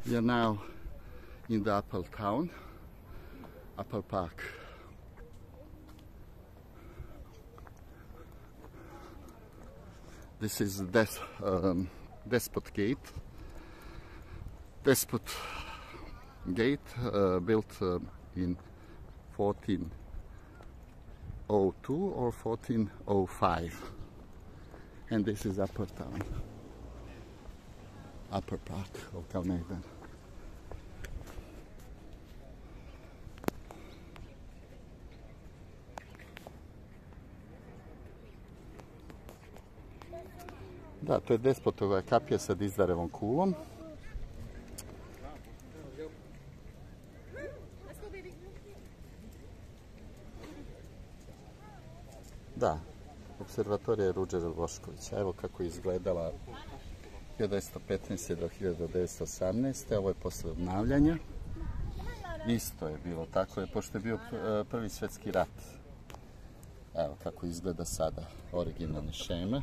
We are now in the Apple town, Apple Park. This is the Despot Gate. Despot Gate built in 1402 or 1405. And this is Upper Town, Upper Park of Calneidan. Da, to je Despotova kapija sa Dizdarevom kulom. Da, observatorija Ruđera Boškovića. Evo kako je izgledala 1915. do 1918. Ovo je posle obnavljanja. Isto je bilo, tako je, pošto je bio Prvi svjetski rat. Evo kako izgleda sada originalne šeme.